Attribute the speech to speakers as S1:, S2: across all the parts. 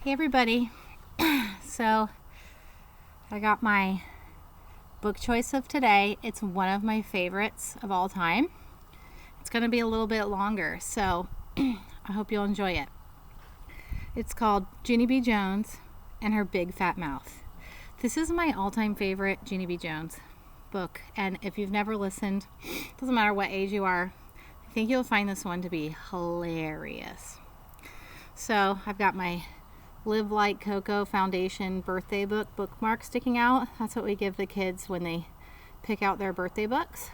S1: Hey everybody, so I got my book choice of today. It's one of my favorites of all time. It's going to be a little bit longer, so I hope you'll enjoy it. It's called Junie B Jones and Her Big Fat Mouth. This is my all-time favorite Junie B Jones book, and if you've never listened, doesn't matter what age you are, I think you'll find this one to be hilarious. So I've got my Live Like Coco Foundation birthday book bookmark sticking out. That's what we give the kids when they pick out their birthday books.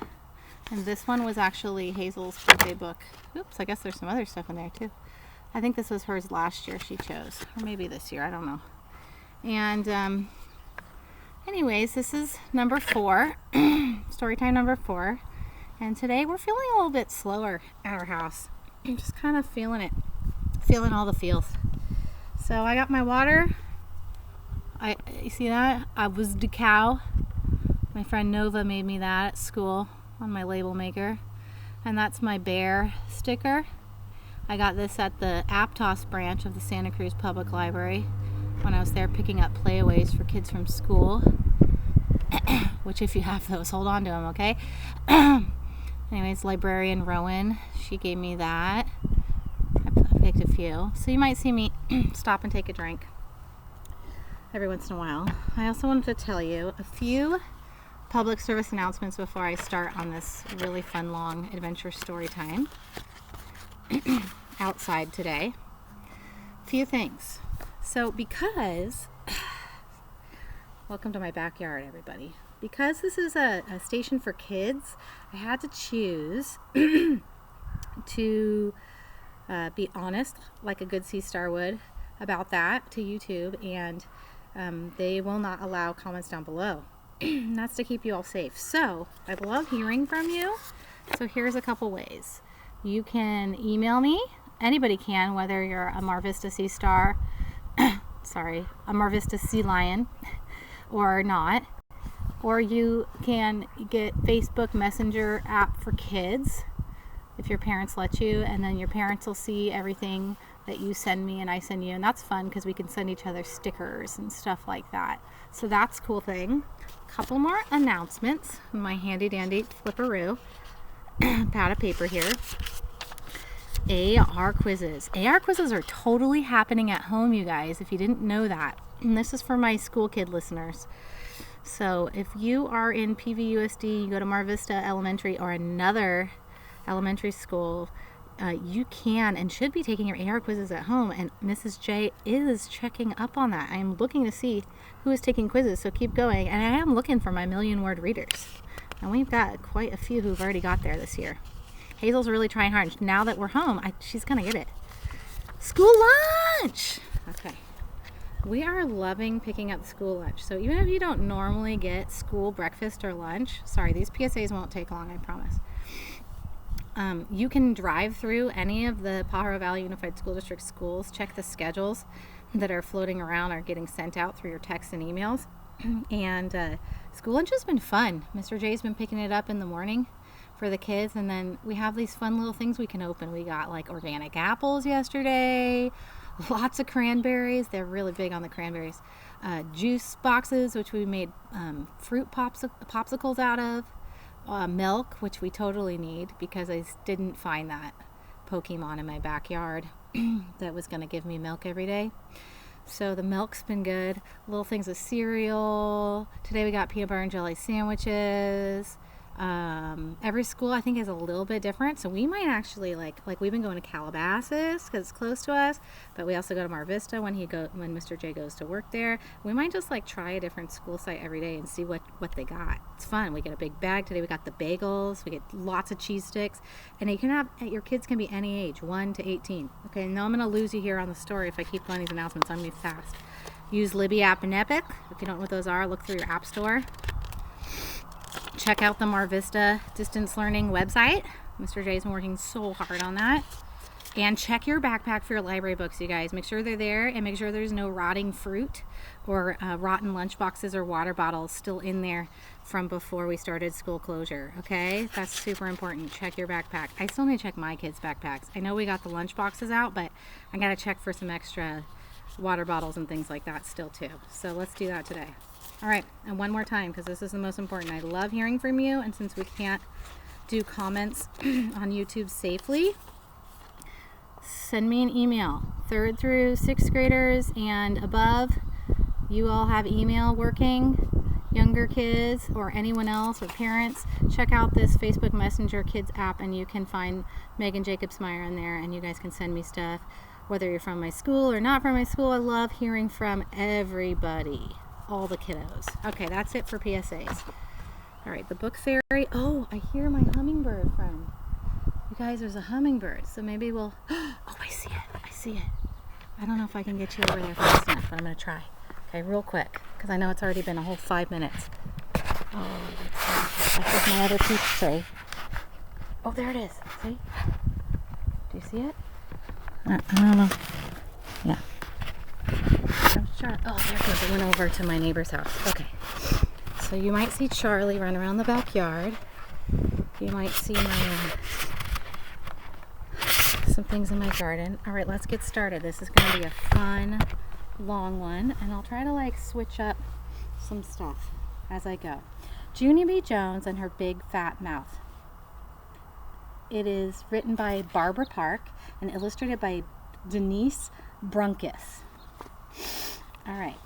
S1: And this one was actually Hazel's birthday book. Oops, I guess there's some other stuff in there too. I think this was hers last year she chose, or maybe this year, I don't know. And anyways, this is number 4, story time number 4. And today we're feeling a little bit slower at our house. I'm just kind of feeling it, feeling all the feels. So I got my water. You see that? I was the cow. My friend Nova made me that at school on my label maker. And that's my bear sticker. I got this at the Aptos branch of the Santa Cruz Public Library when I was there picking up playaways for kids from school. Which, if you have those, hold on to them, okay? Anyways, librarian Rowan, she gave me that. I picked a few. So you might see me stop and take a drink every once in a while. I also wanted to tell you a few public service announcements before I start on this really fun, long adventure story time outside today. Few things. So welcome to my backyard, everybody. Because this is a station for kids, I had to choose to be honest, like a good C-Star would, about that to YouTube, and they will not allow comments down below. And that's to keep you all safe. So I love hearing from you. So here's a couple ways. You can email me. Anybody can, whether you're a Mar Vista C-Star, a Mar Vista Sea Lion, or not. Or you can get Facebook Messenger app for kids, if your parents let you, and then your parents will see everything that you send me and I send you, and that's fun because we can send each other stickers and stuff like that. So that's a cool thing. A couple more announcements. My handy dandy flipperoo pad of paper here. AR quizzes. AR quizzes are totally happening at home, you guys, if you didn't know that. And this is for my school kid listeners. So if you are in PVUSD, you go to Mar Vista Elementary or another elementary school, you can and should be taking your AR quizzes at home, and Mrs. J is checking up on that. I'm looking to see who is taking quizzes, so keep going. And I am looking for my million-word readers, and we've got quite a few who've already got there this year. Hazel's really trying hard. Now that we're home, she's gonna get it. School lunch! Okay. We are loving picking up school lunch. So even if you don't normally get school breakfast or lunch, sorry, these PSAs won't take long, I promise. You can drive through any of the Pajaro Valley Unified School District schools, check the schedules that are floating around or getting sent out through your texts and emails. And school lunch has been fun. Mr. J's been picking it up in the morning for the kids, and then we have these fun little things we can open. We got like organic apples yesterday, lots of cranberries. They're really big on the cranberries. Juice boxes, which we made fruit popsicles out of. Milk, which we totally need because I didn't find that Pokemon in my backyard that was going to give me milk every day. So the milk's been good. Little things of cereal. Today we got peanut butter and jelly sandwiches. Every school I think is a little bit different, so we might actually like we've been going to Calabasas because it's close to us, but we also go to Mar Vista when Mr. J goes to work there. We might just try a different school site every day and see what they got. It's fun. We get a big bag today. We got the bagels. We get lots of cheese sticks, and your kids can be any age, 1 to 18. Okay, now I'm gonna lose you here on the story if I keep going these announcements. I'm gonna be fast. Use Libby app and Epic. If you don't know what those are, look through your app store. Check out the Mar Vista distance learning website. Mr. J's been working so hard on that. And check your backpack for your library books, you guys. Make sure they're there, and make sure there's no rotting fruit or rotten lunchboxes or water bottles still in there from before we started school closure, okay? That's super important. Check your backpack. I still need to check my kids' backpacks. I know we got the lunchboxes out, but I gotta check for some extra water bottles and things like that still too. So let's do that today. All right, and one more time, because this is the most important. I love hearing from you, and since we can't do comments on YouTube safely, send me an email. 3rd through 6th graders and above, you all have email working. Younger kids or anyone else or parents, check out this Facebook Messenger Kids app, and you can find Megan Jacobsmeyer in there, and you guys can send me stuff, whether you're from my school or not from my school. I love hearing from everybody, all the kiddos. Okay, that's it for PSAs. All right, the book fairy. Oh, I hear my hummingbird friend. You guys, there's a hummingbird, so maybe we'll... Oh, I see it. I don't know if I can get you over there fast enough, but I'm going to try. Okay, real quick, because I know it's already been a whole 5 minutes. Oh, that's my other peach tray. Oh, there it is. See? Do you see it? I don't know. Yeah. Oh, there it goes. It went over to my neighbor's house. Okay. So you might see Charlie run around the backyard. You might see some things in my garden. All right, let's get started. This is going to be a fun, long one, and I'll try to like switch up some stuff as I go. Junie B Jones and Her Big Fat Mouth. It is written by Barbara Park and illustrated by Denise Brunkus. All right.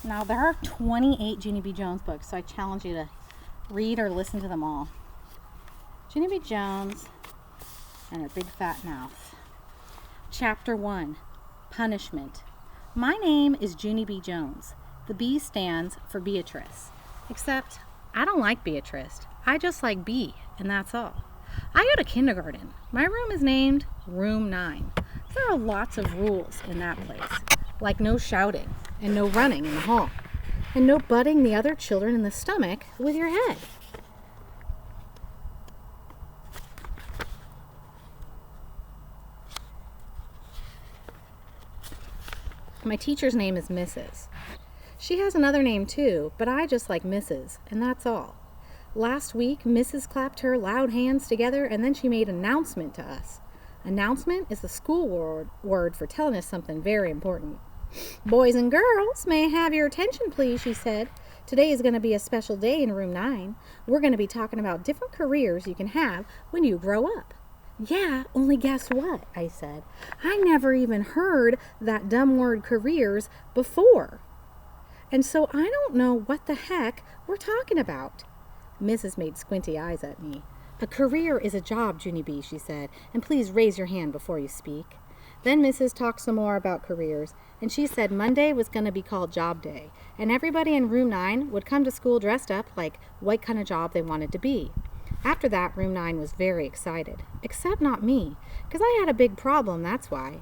S1: Now there are 28 Junie B Jones books, so I challenge you to read or listen to them all. Junie B Jones and Her Big Fat Mouth. Chapter 1, Punishment. My name is Junie B Jones. The B stands for Beatrice. Except I don't like Beatrice. I just like B, and that's all. I go to kindergarten. My room is named Room 9. There are lots of rules in that place, like no shouting and no running in the hall, and no butting the other children in the stomach with your head. My teacher's name is Mrs. She has another name too, but I just like Mrs., and that's all. Last week, Mrs. clapped her loud hands together, and then she made an announcement to us. Announcement is the school word for telling us something very important. Boys and girls, may I have your attention, please, she said. Today is going to be a special day in Room 9. We're going to be talking about different careers you can have when you grow up. Yeah, only guess what, I said. I never even heard that dumb word careers before. And so I don't know what the heck we're talking about. Mrs. made squinty eyes at me. A career is a job, Junie B, she said, and please raise your hand before you speak. Then Mrs. talked some more about careers, and she said Monday was going to be called Job Day, and everybody in Room 9 would come to school dressed up like what kind of job they wanted to be. After that, Room 9 was very excited, except not me, because I had a big problem, that's why.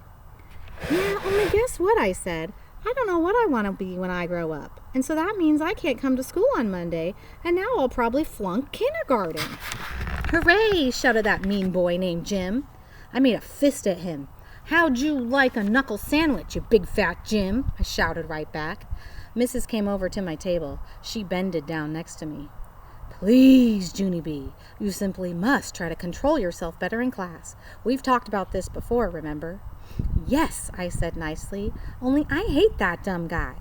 S1: Yeah, only guess what, I said. I don't know what I want to be when I grow up, and so that means I can't come to school on Monday, and now I'll probably flunk kindergarten. Hooray, shouted that mean boy named Jim. I made a fist at him. How'd you like a knuckle sandwich, you big fat Jim? I shouted right back. Mrs. came over to my table. She bended down next to me. Please, Junie B, you simply must try to control yourself better in class. We've talked about this before, remember? Yes, I said nicely, only I hate that dumb guy.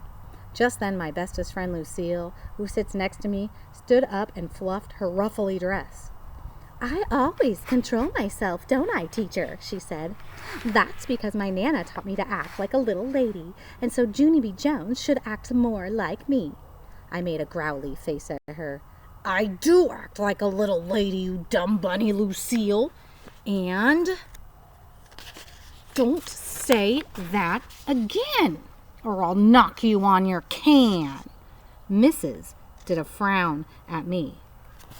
S1: Just then my bestest friend Lucille, who sits next to me, stood up and fluffed her ruffly dress. I always control myself, don't I, teacher? She said. That's because my Nana taught me to act like a little lady, and so Junie B Jones should act more like me. I made a growly face at her. I do act like a little lady, you dumb bunny, Lucille. And don't say that again, or I'll knock you on your can. Mrs. did a frown at me.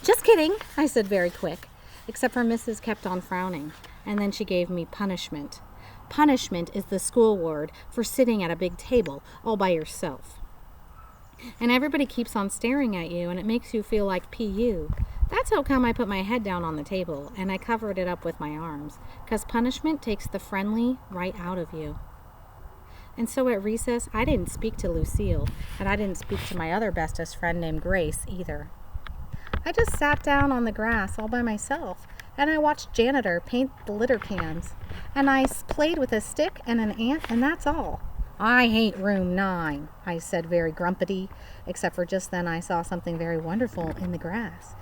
S1: Just kidding, I said very quick, except for Mrs. kept on frowning, and then she gave me punishment. Punishment is the school word for sitting at a big table all by yourself. And everybody keeps on staring at you, and it makes you feel like PU. That's how come I put my head down on the table, and I covered it up with my arms, 'cause punishment takes the friendly right out of you. And so at recess, I didn't speak to Lucille, and I didn't speak to my other bestest friend named Grace either. I just sat down on the grass all by myself, and I watched Janitor paint the litter cans. And I played with a stick and an ant, and that's all. I hate room 9, I said very grumpily, except for just then I saw something very wonderful in the grass.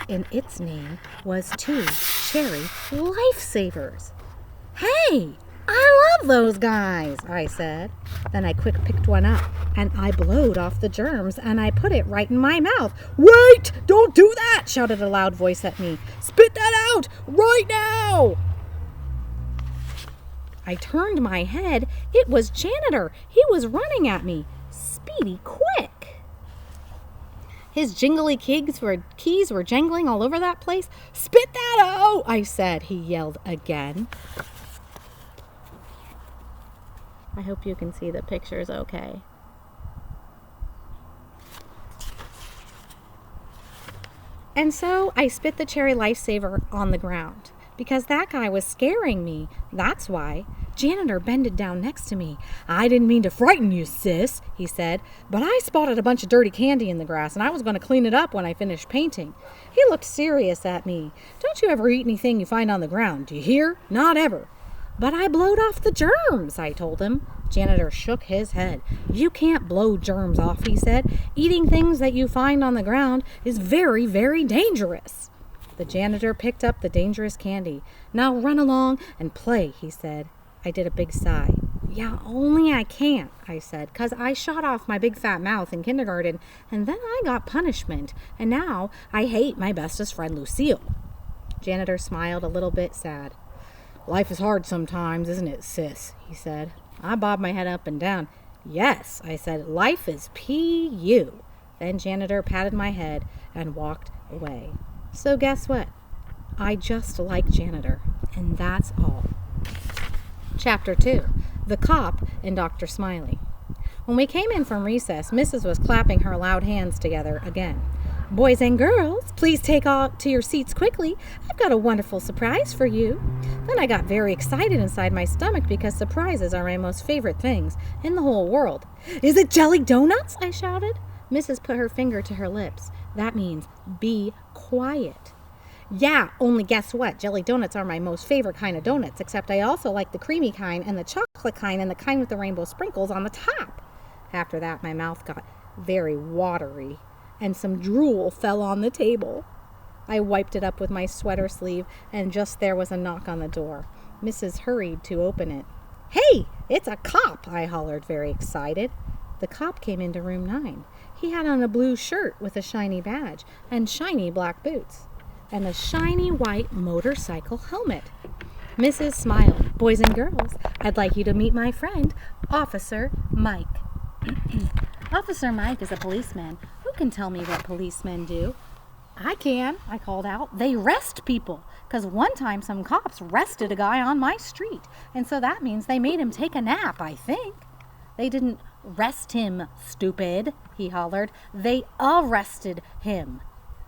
S1: And its name was 2 cherry lifesavers. Hey, I love those guys, I said. Then I quick picked one up, and I blowed off the germs, and I put it right in my mouth. Wait! Don't do that! Shouted a loud voice at me. Spit that out! Right now! I turned my head. It was Janitor. He was running at me. Speedy quick. His jingly keys were jangling all over that place. Spit that out, I said. He yelled again. I hope you can see the pictures okay. And so I spit the cherry lifesaver on the ground because that guy was scaring me. That's why. Janitor bended down next to me. I didn't mean to frighten you, sis, he said, but I spotted a bunch of dirty candy in the grass and I was going to clean it up when I finished painting. He looked serious at me. Don't you ever eat anything you find on the ground, do you hear? Not ever. But I blowed off the germs, I told him. Janitor shook his head. You can't blow germs off, he said. Eating things that you find on the ground is very, very dangerous. The janitor picked up the dangerous candy. Now run along and play, he said. I did a big sigh. Yeah, only I can't, I said, 'cause I shot off my big fat mouth in kindergarten, and then I got punishment, and now I hate my bestest friend Lucille. Janitor smiled a little bit sad. Life is hard sometimes, isn't it, sis? He said. I bobbed my head up and down. Yes, I said, life is P.U. Then Janitor patted my head and walked away. So guess what? I just like Janitor, and that's all. Chapter 2. The Cop and Dr. Smiley. When we came in from recess, Mrs. was clapping her loud hands together again. Boys and girls, please take all to your seats quickly. I've got a wonderful surprise for you. Then I got very excited inside my stomach because surprises are my most favorite things in the whole world. Is it jelly donuts? I shouted. Mrs. put her finger to her lips. That means be quiet. Yeah, only guess what? Jelly donuts are my most favorite kind of donuts, except I also like the creamy kind and the chocolate kind and the kind with the rainbow sprinkles on the top. After that, my mouth got very watery, and some drool fell on the table. I wiped it up with my sweater sleeve, and just there was a knock on the door. Mrs. hurried to open it. Hey, it's a cop, I hollered, very excited. The cop came into room 9. He had on a blue shirt with a shiny badge and shiny black boots and a shiny white motorcycle helmet. Mrs. smiled. Boys and girls, I'd like you to meet my friend, Officer Mike. Officer Mike is a policeman. Who can tell me what policemen do? I can, I called out. They arrest people. 'Cause one time some cops arrested a guy on my street. And so that means they made him take a nap, I think. They didn't arrest him, stupid, he hollered. They arrested him,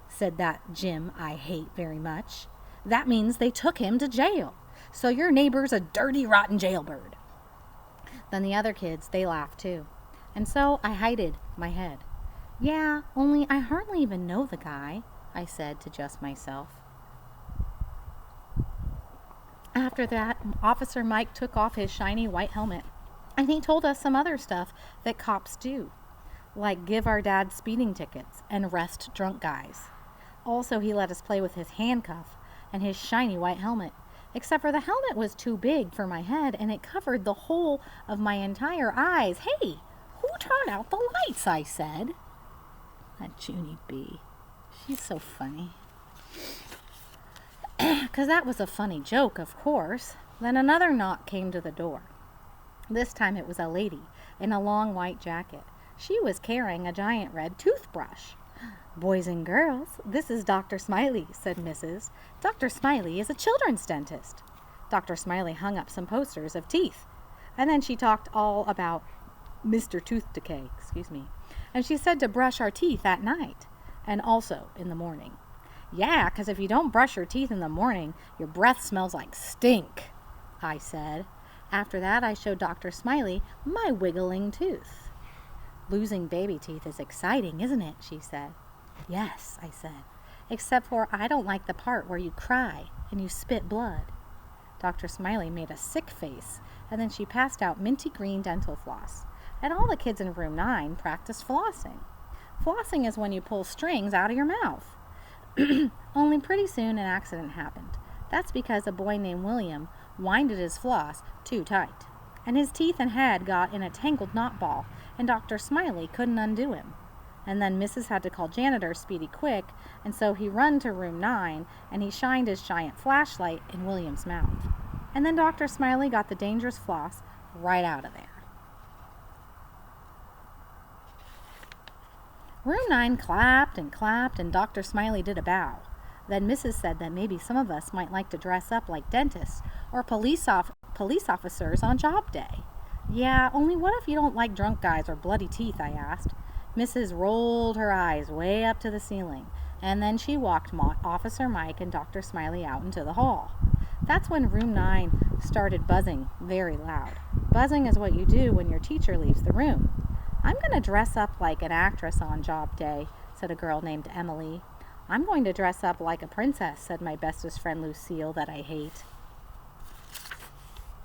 S1: said that Jim I hate very much. That means they took him to jail. So your neighbor's a dirty, rotten jailbird. Then the other kids, they laughed too. And so I hided my head. Yeah, only I hardly even know the guy, I said to just myself. After that, Officer Mike took off his shiny white helmet, and he told us some other stuff that cops do, like give our dad speeding tickets and arrest drunk guys. Also, he let us play with his handcuff and his shiny white helmet, except for the helmet was too big for my head, and it covered the whole of my entire eyes. Hey, who turned out the lights? I said. That Junie B. She's so funny. 'Cause that was a funny joke, of course. Then another knock came to the door. This time it was a lady in a long white jacket. She was carrying a giant red toothbrush. Boys and girls, this is Dr. Smiley, said Mrs. Dr. Smiley is a children's dentist. Dr. Smiley hung up some posters of teeth, and then she talked all about Mr. Tooth Decay, and she said to brush our teeth at night and also in the morning. Yeah, 'cause if you don't brush your teeth in the morning, your breath smells like stink, I said. After that, I showed Dr. Smiley my wiggling tooth. Losing baby teeth is exciting, isn't it? She said. Yes, I said. except for I don't like the part where you cry and you spit blood." Dr. Smiley made a sick face, and then she passed out minty green dental floss. And all the kids in room 9 practiced flossing. Flossing is when you pull strings out of your mouth. Only pretty soon an accident happened. That's because a boy named William winded his floss too tight, and his teeth and head got in a tangled knot ball, and Dr. Smiley couldn't undo him. And then Mrs. had to call janitor Speedy quick, and so he run to room 9, and he shined his giant flashlight in William's mouth. And then Dr. Smiley got the dangerous floss right out of there. Room 9 clapped, and Dr. Smiley did a bow. Then Mrs. said that maybe some of us might like to dress up like dentists or police officers on job day. "Yeah, only what if you don't like drunk guys or bloody teeth?" I asked. Mrs. rolled her eyes way up to the ceiling, and then she walked Officer Mike and Dr. Smiley out into the hall. That's when room 9 started buzzing very loud. Buzzing is what you do when your teacher leaves the room. "I'm going to dress up like an actress on job day," said a girl named Emily. "I'm going to dress up like a princess," said my bestest friend Lucille that I hate.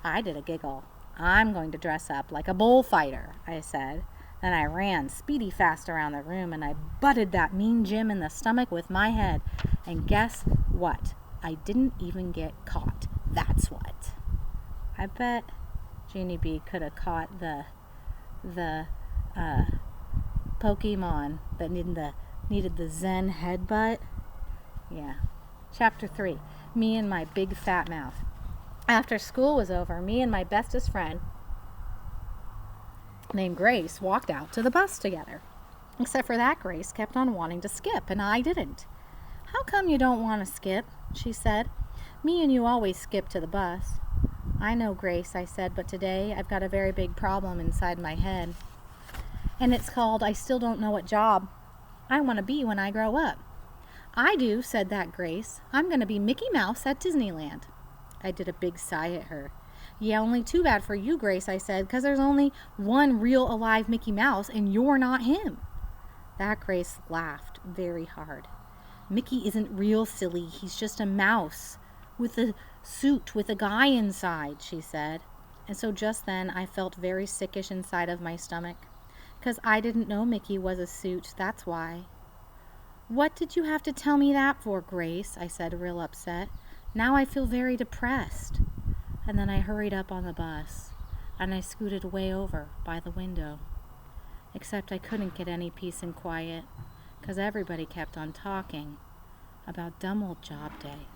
S1: I did a giggle. "I'm going to dress up like a bullfighter," I said. Then I ran speedy fast around the room, and I butted that mean Jim in the stomach with my head. And guess what? I didn't even get caught. That's what. I bet Junie B could have caught the Pokemon that needed the Zen headbutt. Yeah. Chapter 3. Me and my big fat mouth. After school was over, me and my bestest friend named Grace walked out to the bus together. Except for that, Grace kept on wanting to skip, and I didn't. "How come you don't want to skip?" she said. "Me and you always skip to the bus." "I know, Grace," I said, "but today I've got a very big problem inside my head. And it's called I still don't know what job I want to be when I grow up." "I do," said that Grace. "I'm going to be Mickey Mouse at Disneyland." I did a big sigh at her. "Yeah, only too bad for you, Grace," I said, "because there's only one real alive Mickey Mouse, and you're not him." That Grace laughed very hard. "Mickey isn't real, silly. He's just a mouse with a suit with a guy inside," she said. And so just then I felt very sickish inside of my stomach, because I didn't know Mickey was a suit, that's why. "What did you have to tell me that for, Grace?" I said, real upset. "Now I feel very depressed." And then I hurried up on the bus, and I scooted way over by the window. Except I couldn't get any peace and quiet, because everybody kept on talking about dumb old job day.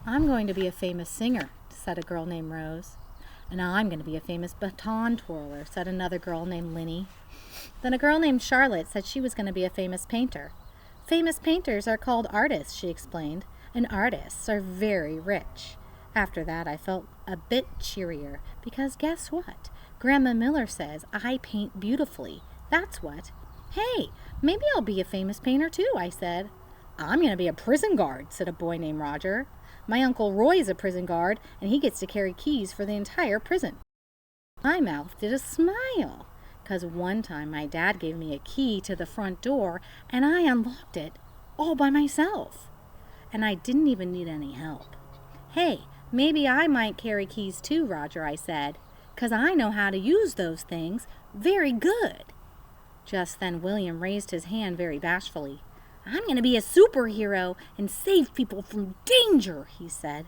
S1: "I'm going to be a famous singer," said a girl named Rose. "And I'm going to be a famous baton twirler," said another girl named Linny. Then a girl named Charlotte said she was going to be a famous painter. "Famous painters are called artists," she explained, "and artists are very rich." After that, I felt a bit cheerier, because guess what? Grandma Miller says I paint beautifully. That's what. "Hey, maybe I'll be a famous painter too," I said. "I'm going to be a prison guard," said a boy named Roger. "My Uncle Roy's a prison guard, and he gets to carry keys for the entire prison." My mouth did a smile, because one time my dad gave me a key to the front door, and I unlocked it all by myself. And I didn't even need any help. "Hey, maybe I might carry keys too, Roger," I said, "because I know how to use those things very good." Just then William raised his hand very bashfully. "I'm going to be a superhero and save people from danger," he said.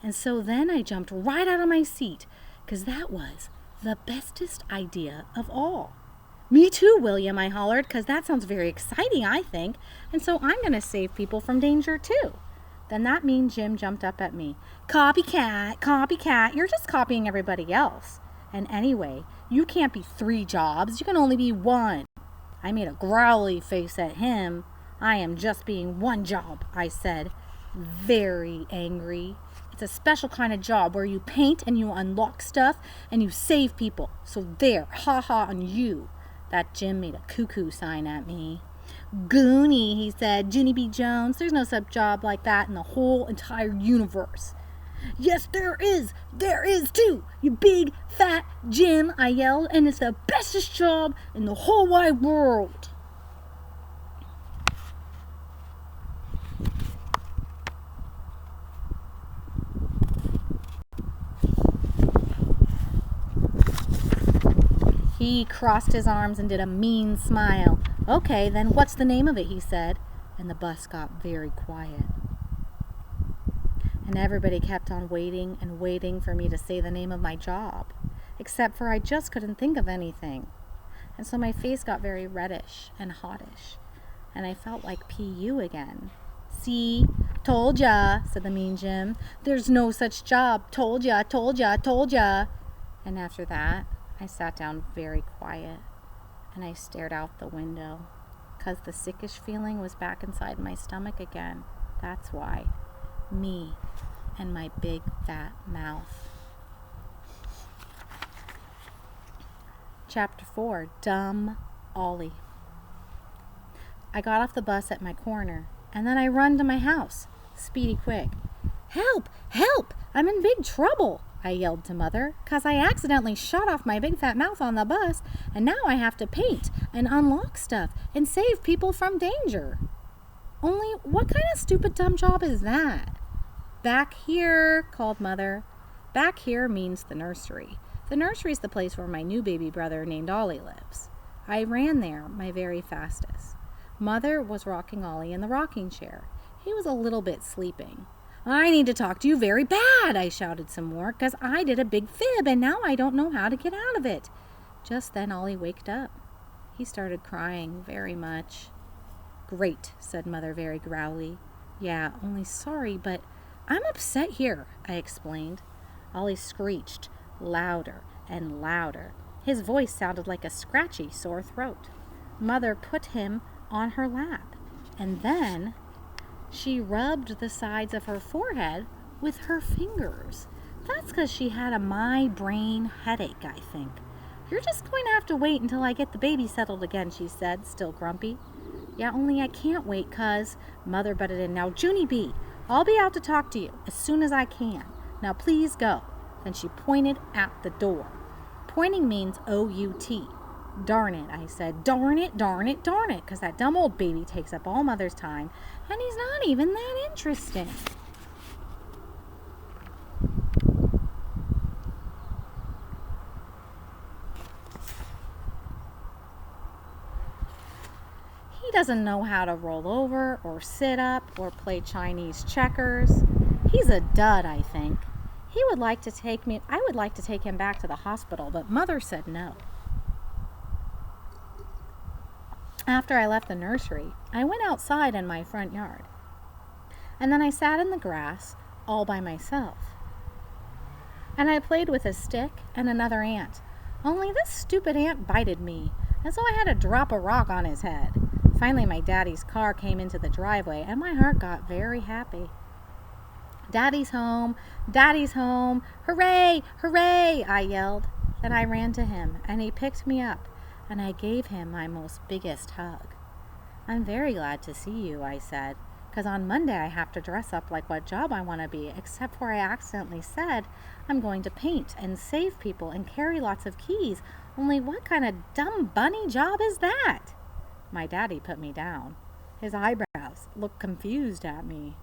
S1: And so then I jumped right out of my seat, because that was the bestest idea of all. "Me too, William," I hollered, "because that sounds very exciting, I think, and so I'm going to save people from danger too." Then that mean Jim jumped up at me. "Copycat, copycat, you're just copying everybody else. And anyway, you can't be 3 jobs, you can only be 1. I made a growly face at him. "I am just being 1 job," I said, very angry. "It's a special kind of job where you paint and you unlock stuff and you save people. So there, ha-ha on you." That Jim made a cuckoo sign at me. "Goonie," he said, "Junie B Jones, there's no such job like that in the whole entire universe." Yes, there is! There is too! You big, fat Jim, I yelled, and it's the bestest job in the whole wide world! He crossed his arms and did a mean smile. Okay, then what's the name of it, he said, and the bus got very quiet. And everybody kept on waiting and waiting for me to say the name of my job, except for I just couldn't think of anything. And so my face got very reddish and hottish, and I felt like PU again. See, told ya, said the mean Jim. There's no such job. Told ya, told ya, told ya. And after that, I sat down very quiet, and I stared out the window, 'cause the sickish feeling was back inside my stomach again. That's why. Me and my big fat mouth. Chapter 4, Dumb Ollie. I got off the bus at my corner, and then I run to my house, speedy quick. Help! Help! I'm in big trouble! I yelled to Mother, 'cause I accidentally shot off my big fat mouth on the bus, and now I have to paint and unlock stuff and save people from danger. Only, what kind of stupid dumb job is that? Back here, called Mother. Back here means the nursery. The nursery's the place where my new baby brother named Ollie lives. I ran there my very fastest. Mother was rocking Ollie in the rocking chair. He was a little bit sleeping. I need to talk to you very bad, I shouted some more, 'cause I did a big fib and now I don't know how to get out of it. Just then Ollie waked up. He started crying very much. Great, said Mother very growly. Yeah, only sorry, but I'm upset here, I explained. Ollie screeched louder and louder. His voice sounded like a scratchy sore throat. Mother put him on her lap, and then she rubbed the sides of her forehead with her fingers. That's 'cause she had a migraine headache, I think. You're just going to have to wait until I get the baby settled again, she said, still grumpy. Yeah, only I can't wait 'cause, Mother butted in. Now, Junie B, I'll be out to talk to you as soon as I can. Now, please go. Then she pointed at the door. Pointing means O-U-T. Darn it, I said. Darn it, darn it, darn it, 'cause that dumb old baby takes up all Mother's time, and he's not even that interesting. He doesn't know how to roll over or sit up or play Chinese checkers. He's a dud, I think. I would like to take him back to the hospital, but Mother said no. After I left the nursery, I went outside in my front yard. And then I sat in the grass all by myself. And I played with a stick and another ant. Only this stupid ant bited me, as though I had to drop a rock on his head. Finally, my daddy's car came into the driveway, and my heart got very happy. Daddy's home! Daddy's home! Hooray! Hooray! I yelled. Then I ran to him, and he picked me up, and I gave him my most biggest hug. I'm very glad to see you, I said, 'cause on Monday I have to dress up like what job I want to be, except for I accidentally said I'm going to paint and save people and carry lots of keys. Only what kind of dumb bunny job is that? My daddy put me down. His eyebrows looked confused at me.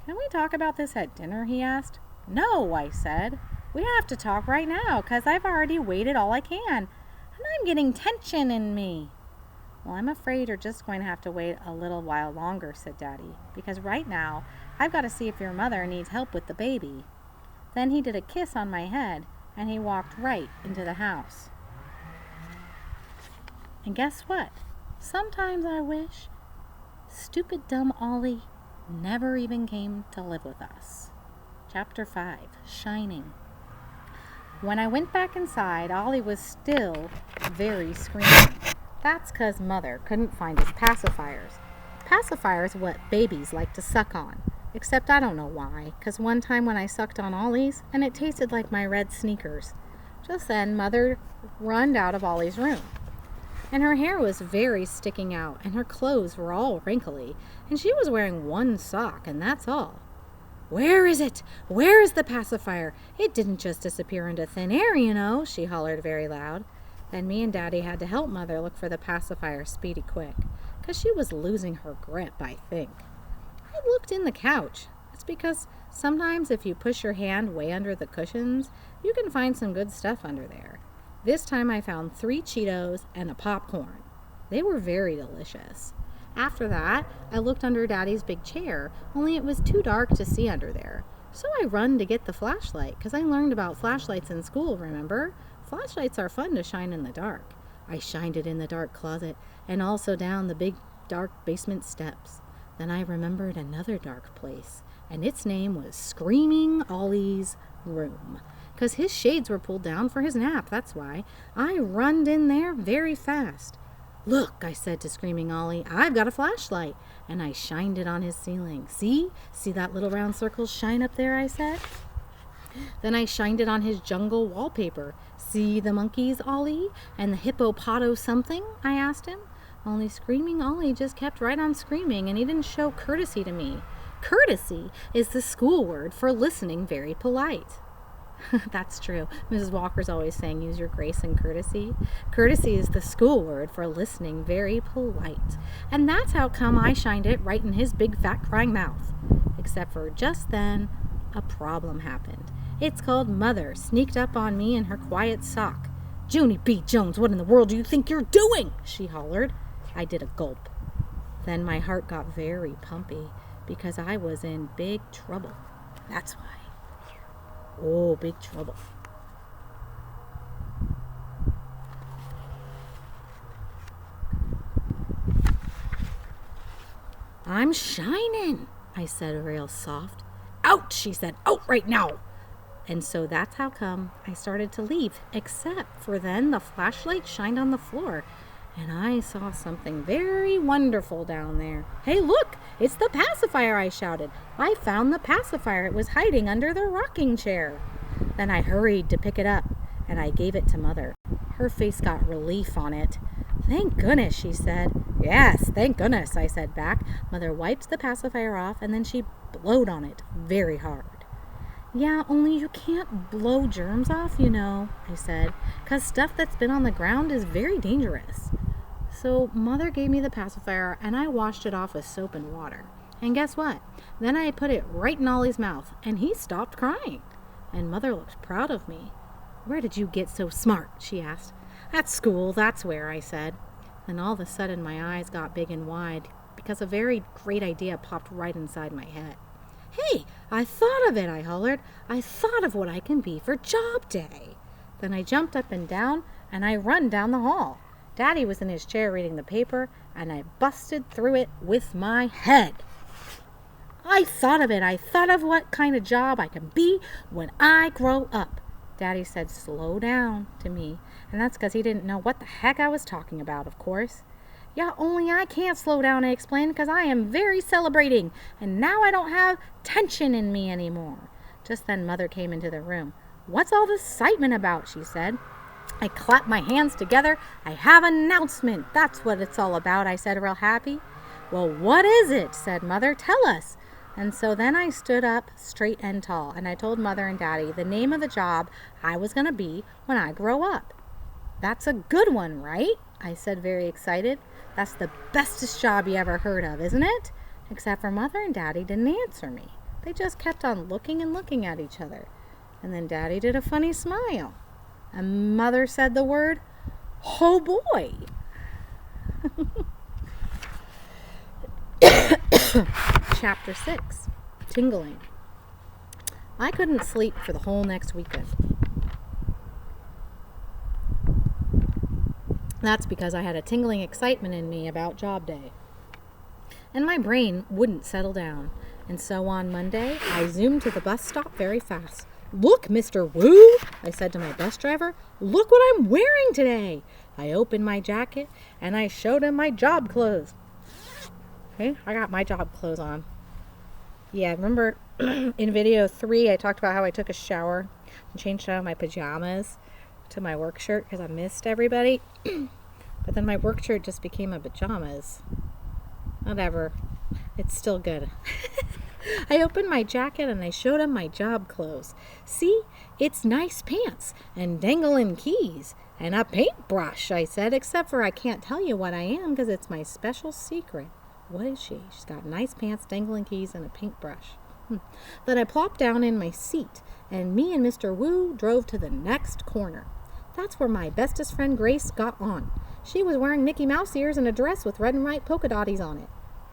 S1: Can we talk about this at dinner, he asked. No, I said. We have to talk right now, 'cause I've already waited all I can, and I'm getting tension in me. Well, I'm afraid you're just going to have to wait a little while longer, said Daddy, because right now I've got to see if your mother needs help with the baby. Then he did a kiss on my head, and he walked right into the house. And guess what? Sometimes I wish stupid dumb Ollie never even came to live with us. Chapter 5, Shining. When I went back inside, Ollie was still very screaming. That's 'cause Mother couldn't find his pacifiers. Pacifiers are what babies like to suck on. Except I don't know why, 'cause one time when I sucked on Ollie's, and it tasted like my red sneakers. Just then, Mother runned out of Ollie's room. And her hair was very sticking out, and her clothes were all wrinkly, and she was wearing one sock, and that's all. "Where is it? Where is the pacifier? It didn't just disappear into thin air, you know," she hollered very loud. Then me and Daddy had to help Mother look for the pacifier speedy quick, 'cause she was losing her grip, I think. I looked in the couch. It's because sometimes if you push your hand way under the cushions, you can find some good stuff under there. This time I found 3 Cheetos and a popcorn. They were very delicious. After that, I looked under Daddy's big chair, only it was too dark to see under there. So I run to get the flashlight, 'cause I learned about flashlights in school, remember? Flashlights are fun to shine in the dark. I shined it in the dark closet and also down the big dark basement steps. Then I remembered another dark place, and its name was Screaming Ollie's room, 'cause his shades were pulled down for his nap, that's why. I runned in there very fast. "Look," I said to Screaming Ollie, "I've got a flashlight," and I shined it on his ceiling. See that little round circle shine up there, I said. Then I shined it on his jungle wallpaper. "See the monkeys, Ollie, and the hippopoto something?" I asked him. Only Screaming Ollie just kept right on screaming, and he didn't show courtesy to me. Courtesy is the school word for listening very polite. That's true. Mrs. Walker's always saying use your grace and courtesy. Courtesy is the school word for listening very polite. And that's how come I shined it right in his big fat crying mouth. Except for just then, a problem happened. It's called Mother sneaked up on me in her quiet sock. "Junie B Jones, what in the world do you think you're doing?" she hollered. I did a gulp. Then my heart got very pumpy because I was in big trouble. That's why. Oh, big trouble. "I'm shining," I said real soft. "Out," she said. "Out right now." And so that's how come I started to leave, except for then the flashlight shined on the floor, and I saw something very wonderful down there. "Hey, look, it's the pacifier," I shouted. "I found the pacifier. It was hiding under the rocking chair." Then I hurried to pick it up, and I gave it to Mother. Her face got relief on it. "Thank goodness," she said. "Yes, thank goodness," I said back. Mother wiped the pacifier off, and then she blowed on it very hard. "Yeah, only you can't blow germs off, you know," I said, "'cause stuff that's been on the ground is very dangerous." So Mother gave me the pacifier, and I washed it off with soap and water. And guess what? Then I put it right in Ollie's mouth, and he stopped crying. And Mother looked proud of me. "Where did you get so smart?" she asked. "At school, that's where," I said. Then all of a sudden my eyes got big and wide because a very great idea popped right inside my head. "Hey, I thought of it," I hollered. "I thought of what I can be for job day." Then I jumped up and down, and I run down the hall. Daddy was in his chair reading the paper, and I busted through it with my head. "I thought of it. I thought of what kind of job I can be when I grow up." Daddy said, "Slow down," to me, and that's because he didn't know what the heck I was talking about, of course. "Yeah, only I can't slow down," I explained, "because I am very celebrating, and now I don't have tension in me anymore." Just then Mother came into the room. "What's all this excitement about?" she said. I clapped my hands together. "I have an announcement. That's what it's all about," I said, real happy. "Well, what is it?" said Mother. "Tell us." And so then I stood up straight and tall, and I told Mother and Daddy the name of the job I was going to be when I grow up. "That's a good one, right?" I said, very excited. "That's the bestest job you ever heard of, isn't it?" Except for Mother and Daddy didn't answer me. They just kept on looking and looking at each other. And then Daddy did a funny smile. And Mother said the word, "Oh boy." Chapter 6, Tingling. I couldn't sleep for the whole next weekend. That's because I had a tingling excitement in me about job day. And my brain wouldn't settle down. And so on Monday, I zoomed to the bus stop very fast. "Look, Mr. Woo," I said to my bus driver. "Look what I'm wearing today." I opened my jacket, and I showed him my job clothes. Okay, I got my job clothes on. Yeah, remember in video 3, I talked about how I took a shower and changed out of my pajamas to my work shirt because I missed everybody. But then my work shirt just became my pajamas. Whatever. It's still good. I opened my jacket and I showed him my job clothes. See, it's nice pants and dangling keys and a paintbrush, I said, except for I can't tell you what I am because it's my special secret. What is she? She's got nice pants, dangling keys, and a paintbrush. Then I plopped down in my seat, and me and Mr. Wu drove to the next corner. That's where my bestest friend Grace got on. She was wearing Mickey Mouse ears and a dress with red and white polka dotties on it.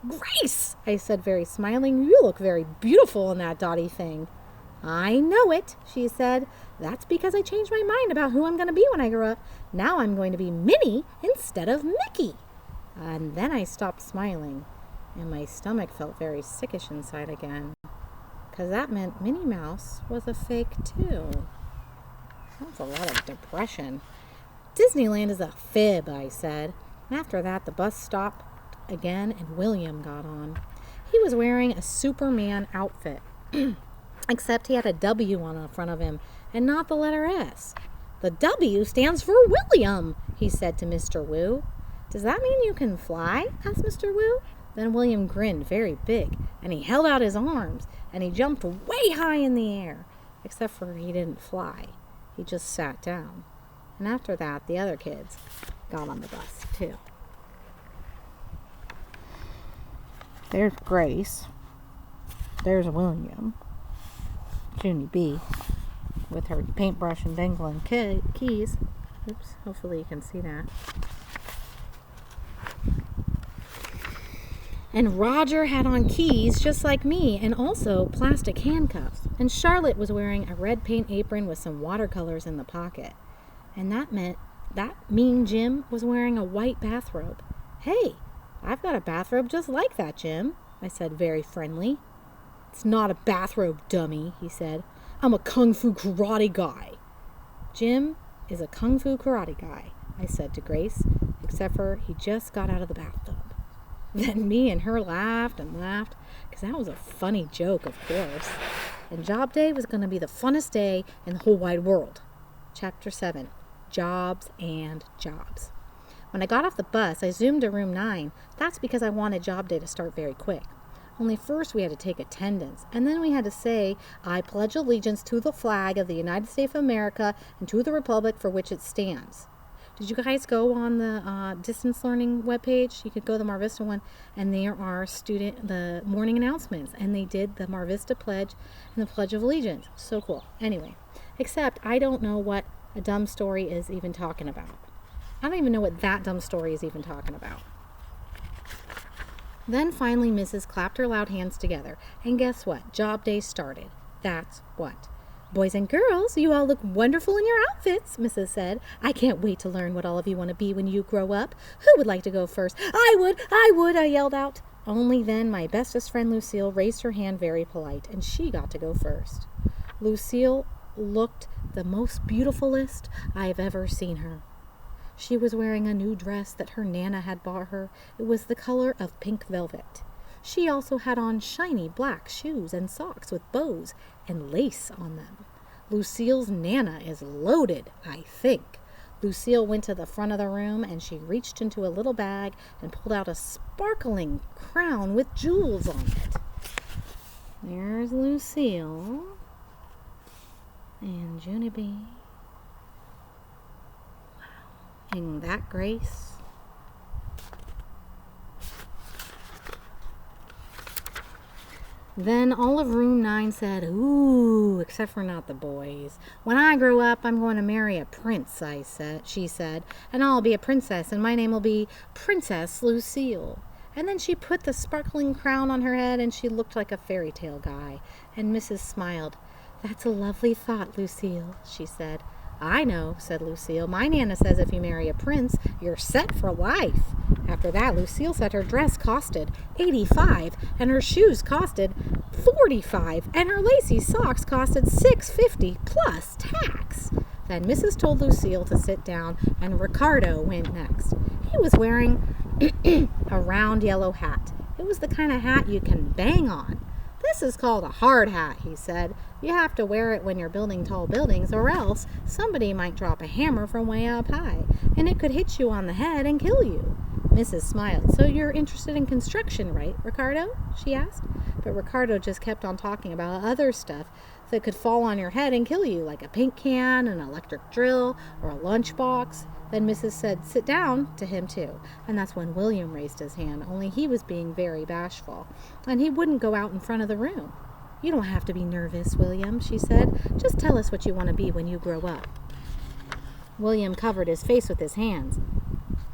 S1: Grace, I said, very smiling, you look very beautiful in that dotty thing. I know it, she said. That's because I changed my mind about who I'm going to be when I grow up. Now I'm going to be Minnie instead of Mickey. And then I stopped smiling, and my stomach felt very sickish inside again, because that meant Minnie Mouse was a fake too. That's a lot of depression. Disneyland is a fib, I said. After that, the bus stopped again, and William got on. He was wearing a Superman outfit, except he had a W on the front of him, and not the letter S. The W stands for William, he said to Mr. Wu. Does that mean you can fly? Asked Mr. Wu. Then William grinned very big, and he held out his arms, and he jumped way high in the air, except for he didn't fly. He just sat down. And after that, the other kids got on the bus, too. There's Grace. There's William. Junie B, with her paintbrush and dangling keys. Oops, hopefully you can see that. And Roger had on keys just like me, and also plastic handcuffs. And Charlotte was wearing a red paint apron with some watercolors in the pocket. And that meant that Mean Jim was wearing a white bathrobe. Hey, I've got a bathrobe just like that, Jim, I said, very friendly. It's not a bathrobe, dummy, he said. I'm a kung fu karate guy. Jim is a kung fu karate guy, I said to Grace, except for he just got out of the bathtub. Then me and her laughed and laughed, because that was a funny joke, of course. And job day was going to be the funnest day in the whole wide world. Chapter 7, Jobs and Jobs. When I got off the bus, I zoomed to room 9. That's because I wanted job day to start very quick. Only first we had to take attendance, and then we had to say, I pledge allegiance to the flag of the United States of America and to the republic for which it stands. Did you guys go on the distance learning webpage? You could go to the Mar Vista one, and there are the morning announcements, and they did the Mar Vista pledge and the Pledge of Allegiance. So cool. Anyway, except I don't know what a dumb story is even talking about. I don't even know what that dumb story is even talking about. Then finally Mrs. clapped her loud hands together, and guess what? Job day started. That's what. Boys and girls, you all look wonderful in your outfits, Mrs. said. I can't wait to learn what all of you want to be when you grow up. Who would like to go first? I would, I yelled out. Only then my bestest friend Lucille raised her hand very polite, and she got to go first. Lucille looked the most beautifulest I have ever seen her. She was wearing a new dress that her Nana had bought her. It was the color of pink velvet. She also had on shiny black shoes and socks with bows and lace on them. Lucille's Nana is loaded, I think. Lucille went to the front of the room, and she reached into a little bag and pulled out a sparkling crown with jewels on it. There's Lucille and Junie B. Wow. And that Grace. Then all of room 9 said, ooh, except for not the boys. When I grow up, I'm going to marry a prince, she said, and I'll be a princess, and my name will be Princess Lucille. And then she put the sparkling crown on her head, and she looked like a fairy tale guy. And Mrs. smiled. That's a lovely thought, Lucille, she said. I know, said Lucille. My Nana says if you marry a prince, you're set for life. After that, Lucille said her dress costed $85, and her shoes costed $45, and her lacy socks costed $6.50 plus tax. Then Mrs. told Lucille to sit down, and Ricardo went next. He was wearing a round yellow hat. It was the kind of hat you can bang on. This is called a hard hat, he said. You have to wear it when you're building tall buildings, or else somebody might drop a hammer from way up high, and it could hit you on the head and kill you. Mrs. smiled. So you're interested in construction, right, Ricardo? She asked. But Ricardo just kept on talking about other stuff that could fall on your head and kill you, like a paint can, an electric drill, or a lunchbox. Then Mrs. said, "Sit down," to him too. And that's when William raised his hand, only he was being very bashful. And he wouldn't go out in front of the room. "You don't have to be nervous, William," she said. "Just tell us what you want to be when you grow up." William covered his face with his hands.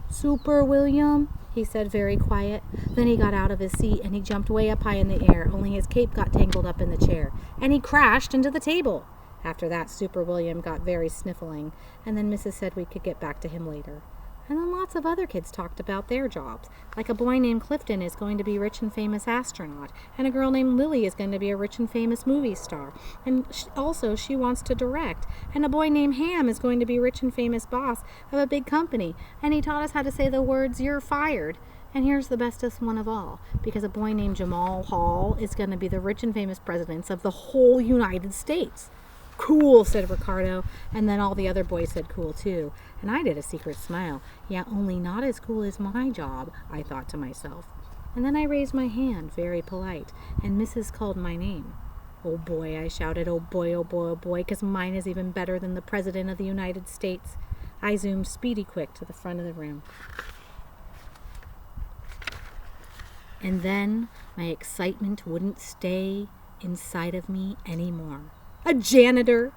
S1: "Super, William," he said, very quiet. Then he got out of his seat and he jumped way up high in the air, only his cape got tangled up in the chair, and he crashed into the table. After that, Super William got very sniffling, and then Mrs. said we could get back to him later. And then lots of other kids talked about their jobs. Like a boy named Clifton is going to be a rich and famous astronaut, and a girl named Lily is going to be a rich and famous movie star, and also she wants to direct. And a boy named Ham is going to be a rich and famous boss of a big company, and he taught us how to say the words "you're fired." And here's the bestest one of all, because a boy named Jamal Hall is going to be the rich and famous president of the whole United States. "Cool," said Ricardo, and then all the other boys said cool too, and I did a secret smile. Yeah, only not as cool as my job, I thought to myself. And then I raised my hand, very polite, and Mrs. called my name. "Oh boy," I shouted, "oh boy, oh boy, oh boy, 'cause mine is even better than the President of the United States." I zoomed speedy quick to the front of the room. And then my excitement wouldn't stay inside of me anymore. "A janitor!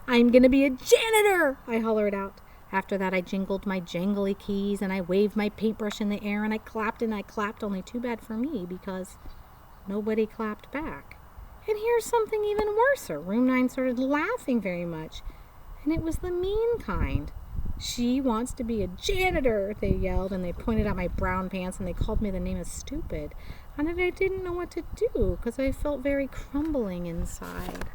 S1: I'm going to be a janitor!" I hollered out. After that, I jingled my jangly keys, and I waved my paintbrush in the air, and I clapped, only too bad for me, because nobody clapped back. And here's something even worse. Room 9 started laughing very much, and it was the mean kind. "She wants to be a janitor," they yelled, and they pointed at my brown pants, and they called me the name of stupid. And I didn't know what to do, because I felt very crumbling inside.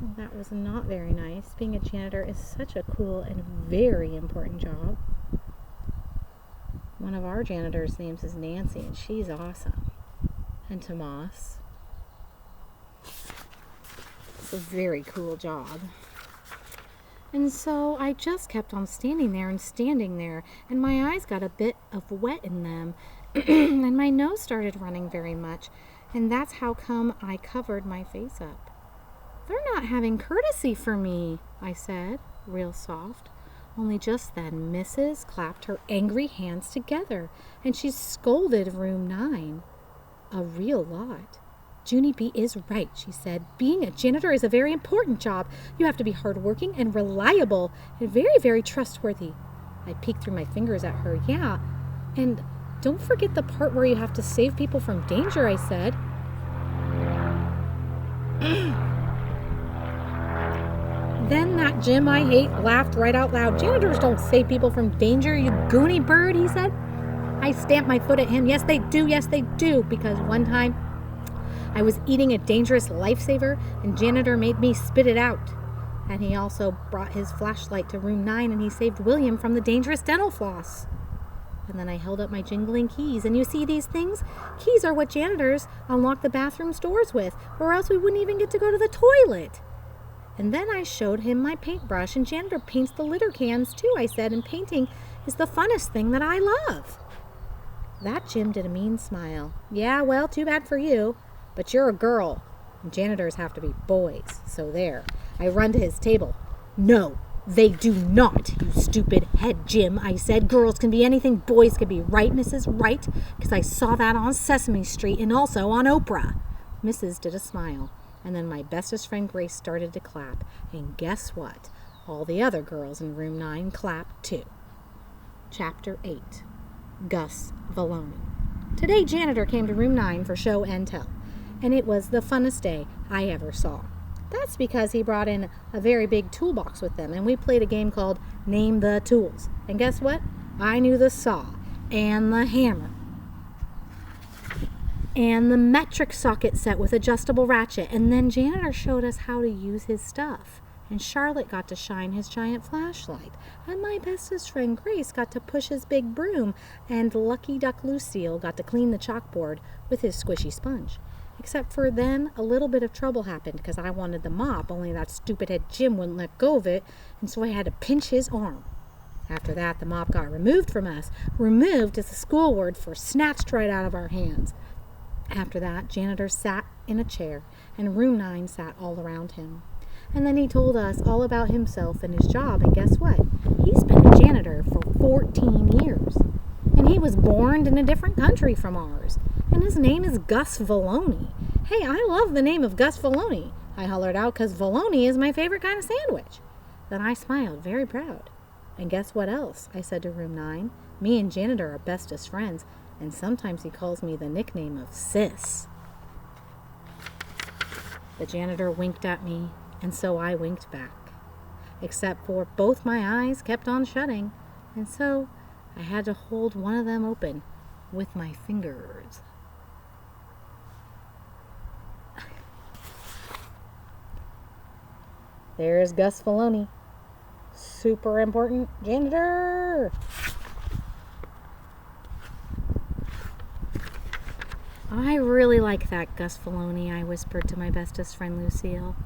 S1: Well, that was not very nice. Being a janitor is such a cool and very important job. One of our janitors' names is Nancy, and she's awesome. And Tomas. It's a very cool job. And so I just kept on standing there, and my eyes got a bit of wet in them, and my nose started running very much, and that's how come I covered my face up. "They're not having courtesy for me," I said, real soft. Only just then Mrs. clapped her angry hands together, and she scolded room 9 a real lot. "Junie B is right," she said. "Being a janitor is a very important job. You have to be hardworking and reliable and very, very trustworthy." I peeked through my fingers at her. "Yeah, and don't forget the part where you have to save people from danger," I said. Then that Jim I hate laughed right out loud. "Janitors don't save people from danger, you goony bird," he said. I stamped my foot at him. "Yes, they do, because one time I was eating a dangerous lifesaver, and janitor made me spit it out." And he also brought his flashlight to room 9, and he saved William from the dangerous dental floss. And then I held up my jingling keys, and you see these things? Keys are what janitors unlock the bathroom doors with, or else we wouldn't even get to go to the toilet. And then I showed him my paintbrush, and janitor paints the litter cans too, I said, and painting is the funnest thing that I love. That Jim did a mean smile. "Yeah, well, too bad for you. But you're a girl, and janitors have to be boys, so there." I run to his table. "No, they do not, you stupid head Jim," I said. "Girls can be anything boys can be, right, Mrs. Wright? Because I saw that on Sesame Street and also on Oprah." Mrs. did a smile, and then my bestest friend Grace started to clap. And guess what? All the other girls in room 9 clapped too. Chapter 8. Gus Vallone. Today janitor came to room 9 for show and tell, and it was the funnest day I ever saw. That's because he brought in a very big toolbox with them, and we played a game called Name the Tools. And guess what? I knew the saw, and the hammer, and the metric socket set with adjustable ratchet. And then janitor showed us how to use his stuff. And Charlotte got to shine his giant flashlight. And my bestest friend Grace got to push his big broom. And Lucky Duck Lucille got to clean the chalkboard with his squishy sponge. Except for then, a little bit of trouble happened because I wanted the mop, only that stupid head Jim wouldn't let go of it, and so I had to pinch his arm. After that, the mop got removed from us. Removed is the school word for snatched right out of our hands. After that, janitor sat in a chair, and room 9 sat all around him. And then he told us all about himself and his job, and guess what? He's been a janitor for 14 years. And he was born in a different country from ours. And his name is Gus Valoni. Hey, I love the name of Gus Valoni, I hollered out, because Valoni is my favorite kind of sandwich. Then I smiled, very proud. And guess what else? I said to room 9. Me and janitor are bestest friends, and sometimes he calls me the nickname of Sis. The janitor winked at me, and so I winked back. Except for both my eyes kept on shutting, and so I had to hold one of them open with my fingers. There's Gus Valoni. Super important janitor. I really like that, Gus Valoni, I whispered to my bestest friend Lucille.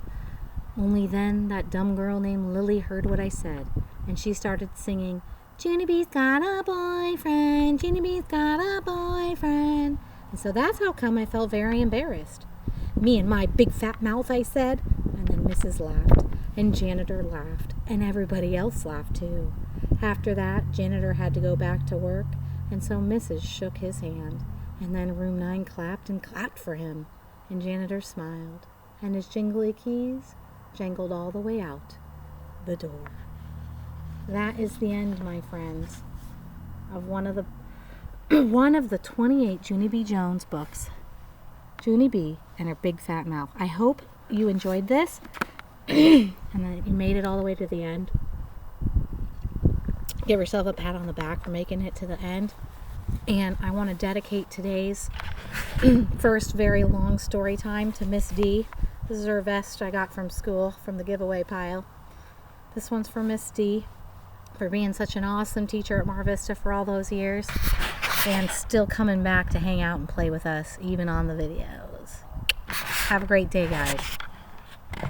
S1: Only then that dumb girl named Lily heard what I said, and she started singing, Junie B's got a boyfriend, Junie B's got a boyfriend. And so that's how come I felt very embarrassed. Me and my big fat mouth, I said. And then Mrs. laughed, and janitor laughed, and everybody else laughed too. After that, janitor had to go back to work, and so Mrs. shook his hand. And then room 9 clapped and clapped for him, and janitor smiled, and his jingly keys jangled all the way out the door. That is the end, my friends, of one of the 28 Junie B Jones books. Junie B and her big fat mouth. I hope you enjoyed this and that you made it all the way to the end. Give yourself a pat on the back for making it to the end. And I want to dedicate today's first very long story time to Miss D. This is her vest I got from school, from the giveaway pile. This one's for Miss D, for being such an awesome teacher at Mar Vista for all those years, and still coming back to hang out and play with us, even on the videos. Have a great day, guys.